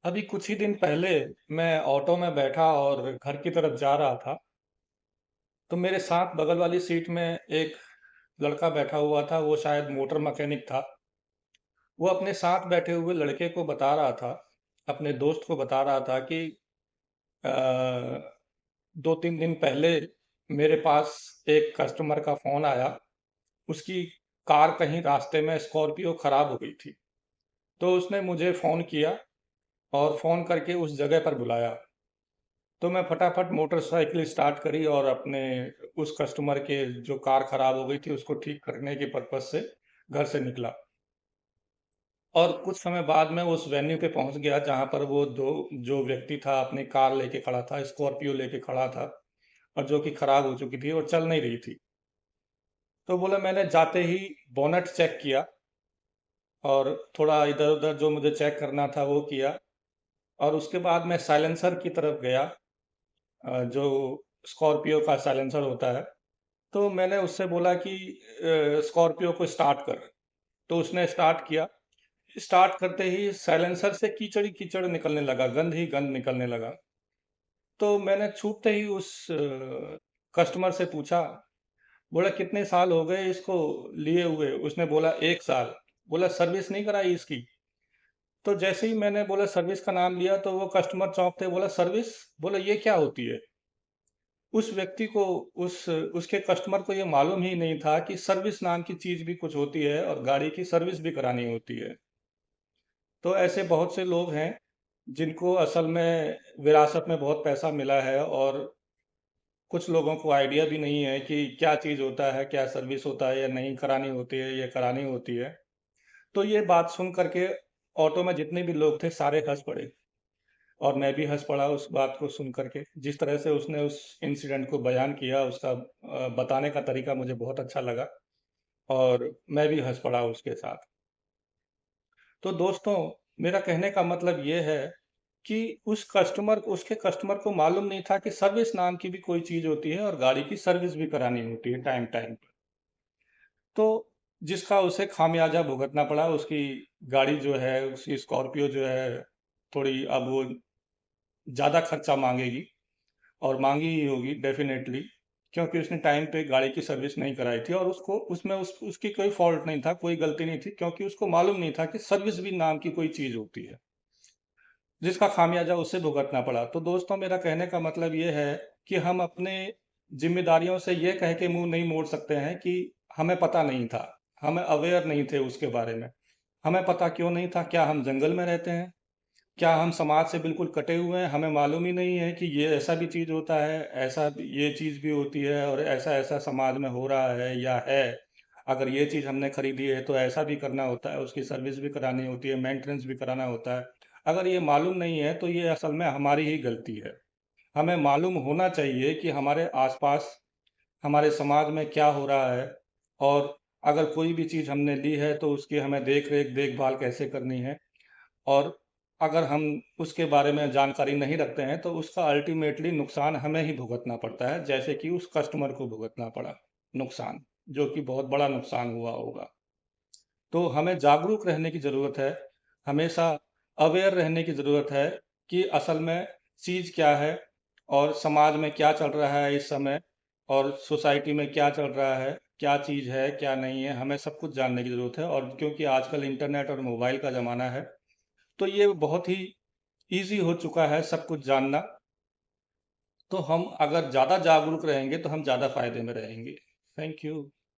अभी कुछ ही दिन पहले मैं ऑटो में बैठा और घर की तरफ जा रहा था। तो मेरे साथ बगल वाली सीट में एक लड़का बैठा हुआ था। वो शायद मोटर मैकेनिक था। वो अपने साथ बैठे हुए लड़के को बता रहा था, अपने दोस्त को बता रहा था कि 2-3 दिन पहले मेरे पास एक कस्टमर का फ़ोन आया। उसकी कार कहीं रास्ते में स्कॉर्पियो खराब हो गई थी। तो उसने मुझे फ़ोन किया और फ़ोन करके उस जगह पर बुलाया। तो मैं फटाफट मोटरसाइकिल स्टार्ट करी और अपने उस कस्टमर के जो कार खराब हो गई थी उसको ठीक करने के पर्पज से घर से निकला। और कुछ समय बाद मैं उस वेन्यू पे पहुंच गया जहां पर वो दो जो व्यक्ति था अपनी कार लेके खड़ा था, स्कॉर्पियो लेके खड़ा था, और जो कि खराब हो चुकी थी और चल नहीं रही थी। तो बोला, मैंने जाते ही बोनट चेक किया और थोड़ा इधर उधर जो मुझे चेक करना था वो किया। और उसके बाद मैं साइलेंसर की तरफ गया, जो स्कॉर्पियो का साइलेंसर होता है। तो मैंने उससे बोला कि स्कॉर्पियो को स्टार्ट कर। तो उसने स्टार्ट किया। स्टार्ट करते ही साइलेंसर से कीचड़ ही कीचड़ निकलने लगा, गंद ही गंद निकलने लगा। तो मैंने छूटते ही उस कस्टमर से पूछा, बोला कितने साल हो गए इसको लिए हुए? उसने बोला 1 साल। बोला सर्विस नहीं कराई इसकी? तो जैसे ही मैंने बोला सर्विस का नाम लिया तो वो कस्टमर चौंकते, बोला सर्विस? बोला ये क्या होती है? उस व्यक्ति को, उस उसके कस्टमर को ये मालूम ही नहीं था कि सर्विस नाम की चीज़ भी कुछ होती है और गाड़ी की सर्विस भी करानी होती है। तो ऐसे बहुत से लोग हैं जिनको असल में विरासत में बहुत पैसा मिला है, और कुछ लोगों को आइडिया भी नहीं है कि क्या चीज़ होता है, क्या सर्विस होता है या नहीं करानी होती है या करानी होती है। तो ये बात सुन कर के ऑटो में जितने भी लोग थे सारे हँस पड़े, और मैं भी हँस पड़ा उस बात को सुन कर के। जिस तरह से उसने उस इंसिडेंट को बयान किया, उसका बताने का तरीका मुझे बहुत अच्छा लगा, और मैं भी हँस पड़ा उसके साथ। तो दोस्तों, मेरा कहने का मतलब ये है कि उसके कस्टमर को मालूम नहीं था कि सर्विस नाम की भी कोई चीज़ होती है और गाड़ी की सर्विस भी करानी होती है टाइम टाइम पे। तो जिसका उसे खामियाजा भुगतना पड़ा। उसकी गाड़ी जो है, उसकी स्कॉर्पियो जो है, थोड़ी अब वो ज़्यादा खर्चा माँगेगी, और माँगी ही होगी डेफ़िनेटली, क्योंकि उसने टाइम पे गाड़ी की सर्विस नहीं कराई थी, और उसको उसमें उसकी कोई फ़ॉल्ट नहीं था, कोई गलती नहीं थी, क्योंकि उसको मालूम नहीं था कि सर्विस भी नाम की कोई चीज़ होती है, जिसका खामियाजा उसे भुगतना पड़ा। तो दोस्तों, मेरा कहने का मतलब ये है कि हम अपने ज़िम्मेदारियों से ये कह के मुँह नहीं मोड़ सकते हैं कि हमें पता नहीं था, हमें अवेयर नहीं थे उसके बारे में। हमें पता क्यों नहीं था? क्या हम जंगल में रहते हैं? क्या हम समाज से बिल्कुल कटे हुए हैं? हमें मालूम ही नहीं है कि ये ऐसा भी चीज़ होता है, ऐसा ये चीज़ भी होती है, और ऐसा-ऐसा समाज में हो रहा है या है। अगर ये चीज़ हमने खरीदी है तो ऐसा भी करना होता है, उसकी सर्विस भी करानी होती है, मेंटेनेंस भी कराना होता है। अगर ये मालूम नहीं है तो ये असल में हमारी ही गलती है। हमें मालूम होना चाहिए कि हमारे आस-पास, हमारे समाज में क्या हो रहा है, और अगर कोई भी चीज़ हमने ली है तो उसकी हमें देख-रेख, देखभाल कैसे करनी है। और अगर हम उसके बारे में जानकारी नहीं रखते हैं तो उसका अल्टीमेटली नुकसान हमें ही भुगतना पड़ता है, जैसे कि उस कस्टमर को भुगतना पड़ा नुकसान, जो कि बहुत बड़ा नुकसान हुआ होगा। तो हमें जागरूक रहने की ज़रूरत है, हमेशा अवेयर रहने की ज़रूरत है कि असल में चीज़ क्या है, और समाज में क्या चल रहा है इस समय, और सोसाइटी में क्या चल रहा है, क्या चीज़ है, क्या नहीं है, हमें सब कुछ जानने की ज़रूरत है। और क्योंकि आजकल इंटरनेट और मोबाइल का ज़माना है, तो ये बहुत ही ईज़ी हो चुका है सब कुछ जानना। तो हम अगर ज़्यादा जागरूक रहेंगे तो हम ज़्यादा फ़ायदे में रहेंगे। Thank you.